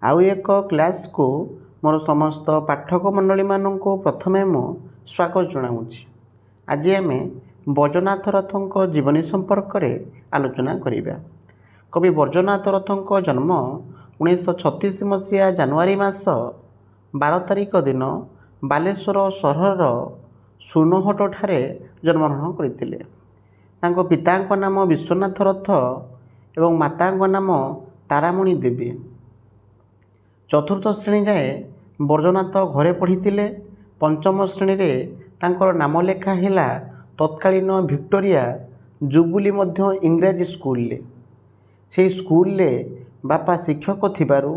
आउ एक क्लास को मोर समस्त पाठक मंडली मानक प्रथमे मु स्वागत जनाऊँगी। आज आम बैजनाथ रथों जीवनी संपर्क में आलोचना करिबा। कवि बैजनाथ रथों जन्म 1936 मसीहा जानुआरी मास 12 तारिख दिन बालेश्वर सहर सुनहट ठारे जन्मग्रहण करथिले। तांको पितांक नाम विश्वनाथ रथ एवं मातांक नाम तारामणि देवी। चतुर्थ श्रेणी जाए बैजनाथ घरे पढ़ी। पंचम श्रेणी रे तांकर नाम लेखा हैला तत्कालीन विक्टोरिया जुबुली मध्य इंग्राजी स्कूल ले। से स्कूल ले बापा शिक्षक थिबारु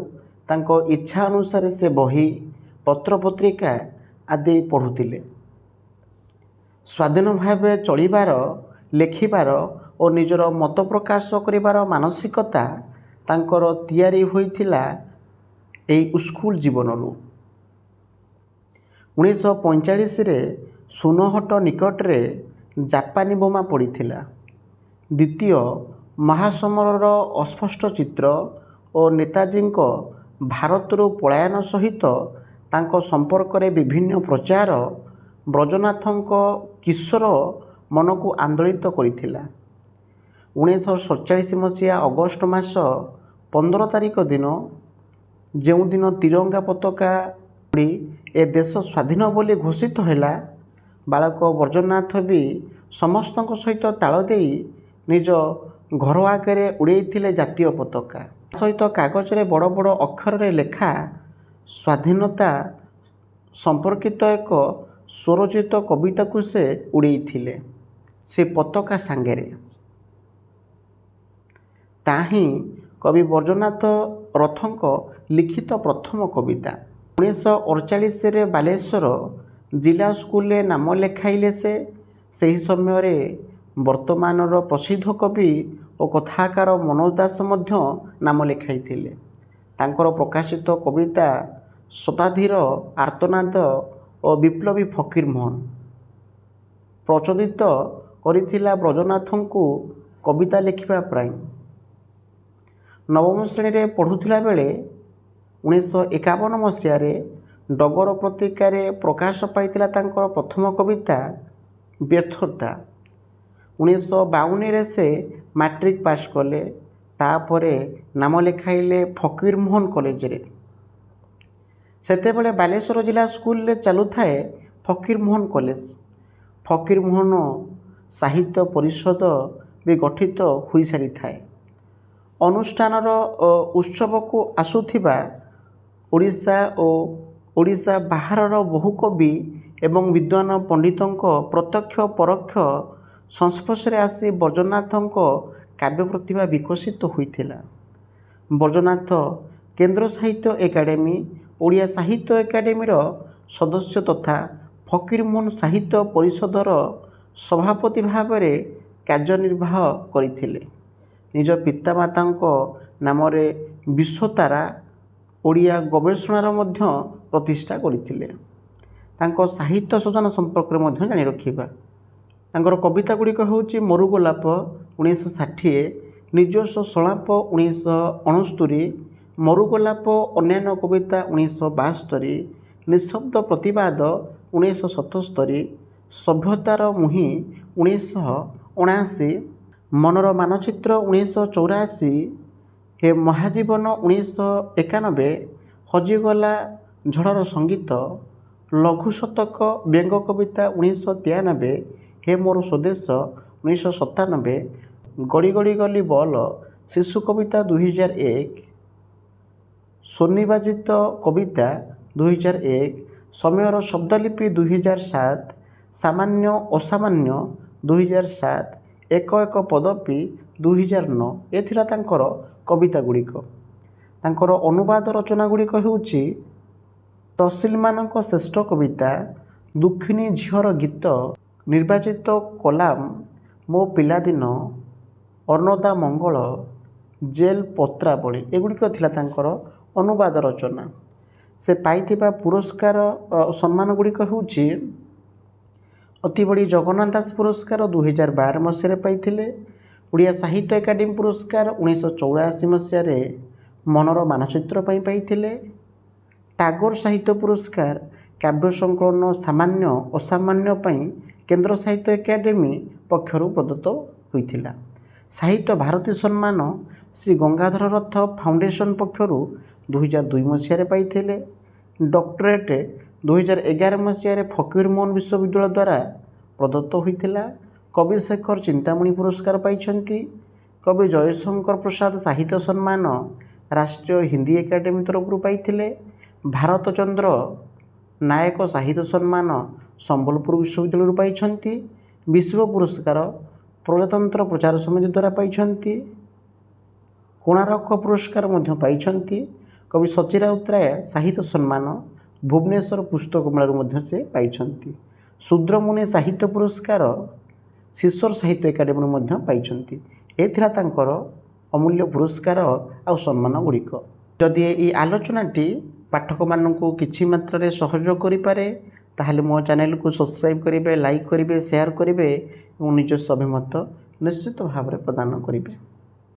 तांको इच्छा अनुसार से बही पत्र पत्रिका आदि पढ़ुतिले। स्वाधीन भाव चलिबार लेखिबार और निजर मत प्रकाश करिबार मानसिकता तांकर तैयारी होइथिला एई स्कूल जीवनरू। 1945 रे सुनहट निकट रे जापानी बोमा पड़ीथिला। द्वितीय महासमरर अस्पष्ट चित्र और नेताजी भारतरू पलायन सहित तांको संपर्क रे विभिन्न प्रचार बैजनाथों किशोर मन को आंदोलित करिथिला। 1947 मसीहा अगस्ट मास 15 तारिख दिन जो दिन तिरंगा पताका उड़ी ए देश स्वाधीन बोली घोषित हैला, बालक बैजनाथ भी समस्त सहित ताल देई निज घर आगे उड़ेइथिले जातीय पताका सहित कागज रे बड़ बड़ अक्षर रे लेखा स्वाधीनता संपर्कित एक स्वरचित कविता को से उड़ेइथिले। से पताका सांगेरे ताही कवि बैजनाथ रथों लिखित प्रथम कविता। 1948 रे बालेश्वर जिला स्कूल रे नाम लेखाइले। से सही समय रे वर्तमानर प्रसिद्ध कवि और कथाकार मनोज दास मध्य नाम लेखाइथिले। तांकर प्रकाशित कविता शताब्दीर आर्तनाद और विप्लवी फकीर मोहन प्रचोदित करिथिला बैजनाथों को कविता लिखिबा प्राय। नवम श्रेणी रे पढ़ुथिला बेले 1951 मसीह डगर पत्रिका प्रकाश पाइथिला तांकर प्रथम कविता व्यर्थता। 1952 से मैट्रिक पास कले। तापरे नाम लेखाइले फकीर मोहन कॉलेज रे। सेतेबेले बालेश्वर जिला स्कूल ले चालू थाए फकीर मोहन कॉलेज। फकीर मोहन साहित्य परिषद भी गठित होई सारी थाए। अनुष्ठानर उत्सव को आसुथिबा ओडिशा और ओडिशा बाहरर बहु कवि एवं विद्वान पंडितों प्रत्यक्ष परोक्ष संस्पर्श रे आसी बैजनाथों काव्य प्रतिभा विकसित होइथिला। बैजनाथ केंद्र साहित्य एकाडेमी, ओडिया साहित्य एकाडेमीर सदस्य तथा फकीर मोहन साहित्य परिषदर सभापति भाव में कार्यनिर्वाह करथिले। निज पितामाता नाम विश्वतारा ओडिया गवेषणार मध्य प्रतिष्ठा करथिले। तांको साहित्य सृजन संपर्क में मध्य जानि रखिबा। तांकर कविता गुड़िक होउची मरुगोलाप 1960, ନିଜସ୍ୱ ସଂଳାପ 1969, ମରୁଗୋଲାପ ଅନ୍ୟାନ୍ୟ କବିତା 1972, ନିଶବ୍ଦ ପ୍ରତିବାଦ 1977, ସଭ୍ୟତାର ମୁହିଁ 1979, ମନର ମାନଚିତ୍ର 1984, ହେ ମହାଜୀବନ 1991, ହଜିଗଲା ଝଡ଼ର ସଙ୍ଗୀତ, ଲଘୁ ଶତକ ବ୍ୟଙ୍ଗ କବିତା 1993, ହେ ମୋର ସ୍ୱଦେଶ 1997, ଗଡ଼ି ଗଡ଼ି ଗଲି ବଲ ଶିଶୁ କବିତା 2001, ସ୍ୱନିବାଜିତ କବିତା 2001, ସମୟର ଶବ୍ଦଲିପି 2007, ସାମାନ୍ୟ ଅସାମାନ୍ୟ 2007, ଏକ ଏକ ପଦପି 2009 ଏ ଥିଲା ତାଙ୍କର କବିତା ଗୁଡ଼ିକ। ତାଙ୍କର ଅନୁବାଦ ରଚନା ଗୁଡ଼ିକ ହେଉଛି ତହସିଲମାନଙ୍କ ଶ୍ରେଷ୍ଠ କବିତା, ଦୁଃଖିନୀ ଝିଅର ଗୀତ, ନିର୍ବାଚିତ କଲାମ, ମୋ ପିଲାଦିନ, ଅନ୍ନଦା ମଙ୍ଗଳ, ଜେଲ୍ ପତ୍ରାବଳୀ ଏଗୁଡ଼ିକ ଥିଲା ତାଙ୍କର ଅନୁବାଦ ରଚନା। ସେ ପାଇଥିବା ପୁରସ୍କାର ସମ୍ମାନ ଗୁଡ଼ିକ ହେଉଛି ଅତିବଡ଼ି ଜଗନ୍ନାଥ ଦାସ ପୁରସ୍କାର 2012 ମସିହାରେ ପାଇଥିଲେ। ଓଡ଼ିଆ ସାହିତ୍ୟ ଏକାଡେମୀ ପୁରସ୍କାର 1984 ମସିହାରେ, ମନର ମାନଚିତ୍ର ପାଇଁ ପାଇଥିଲେ। ଟାଗୋର ସାହିତ୍ୟ ପୁରସ୍କାର କାବ୍ୟ ସଂକଳନ ସାମାନ୍ୟ ଅସାମାନ୍ୟ ପାଇଁ କେନ୍ଦ୍ର ସାହିତ୍ୟ ଏକାଡେମୀ ପକ୍ଷରୁ ପ୍ରଦତ୍ତ ହୋଇଥିଲା। ସାହିତ୍ୟ ଭାରତୀ ସମ୍ମାନ ଶ୍ରୀ ଗଙ୍ଗାଧର ରଥ ଫାଉଣ୍ଡେସନ ପକ୍ଷରୁ 2002 ମସିହାରେ ପାଇଥିଲେ। ଡକ୍ଟରେଟ୍ 2011 ମସିହାରେ ଫକୀରମୋହନ ବିଶ୍ୱବିଦ୍ୟାଳୟ ଦ୍ୱାରା ପ୍ରଦତ୍ତ ହୋଇଥିଲା। କବି ଶେଖର ଚିନ୍ତାମଣି ପୁରସ୍କାର ପାଇଛନ୍ତି। କବି ଜୟଶଙ୍କର ପ୍ରସାଦ ସାହିତ୍ୟ ସମ୍ମାନ ରାଷ୍ଟ୍ରୀୟ ହିନ୍ଦୀ ଏକାଡେମୀ ତରଫରୁ ପାଇଥିଲେ। ଭାରତଚନ୍ଦ୍ର ନାୟକ ସାହିତ୍ୟ ସମ୍ମାନ ସମ୍ବଲପୁର ବିଶ୍ୱବିଦ୍ୟାଳୟରୁ ପାଇଛନ୍ତି। ବିଶ୍ବ ପୁରସ୍କାର ପ୍ରଜାତନ୍ତ୍ର ପ୍ରଚାର ସମିତି ଦ୍ୱାରା ପାଇଛନ୍ତି। କୋଣାର୍କ ପୁରସ୍କାର ମଧ୍ୟ ପାଇଛନ୍ତି। କବି ସଚୀ ରାଉତରାୟ ସାହିତ୍ୟ ସମ୍ମାନ ଭୁବନେଶ୍ୱର ପୁସ୍ତକ ମେଳାରୁ ମଧ୍ୟ ସେ ପାଇଛନ୍ତି। ଶୂଦ୍ରମୁନି ସାହିତ୍ୟ ପୁରସ୍କାର ଶିଶର ସାହିତ୍ୟ ଏକାଡେମୀରୁ ମଧ୍ୟ ପାଇଛନ୍ତି। ଏ ଥିଲା ତାଙ୍କର ଅମୂଲ୍ୟ ପୁରସ୍କାର ଆଉ ସମ୍ମାନ ଗୁଡ଼ିକ। ଯଦି ଏହି ଆଲୋଚନାଟି ପାଠକମାନଙ୍କୁ କିଛି ମାତ୍ରାରେ ସହଯୋଗ କରିପାରେ ତାହେଲେ ମୋ ଚ୍ୟାନେଲକୁ ସବସ୍କ୍ରାଇବ୍ କରିବେ, ଲାଇକ୍ କରିବେ, ସେୟାର କରିବେ ଏବଂ ନିଜସ୍ୱ ଅଭିମତ ନିଶ୍ଚିତ ଭାବରେ ପ୍ରଦାନ କରିବେ।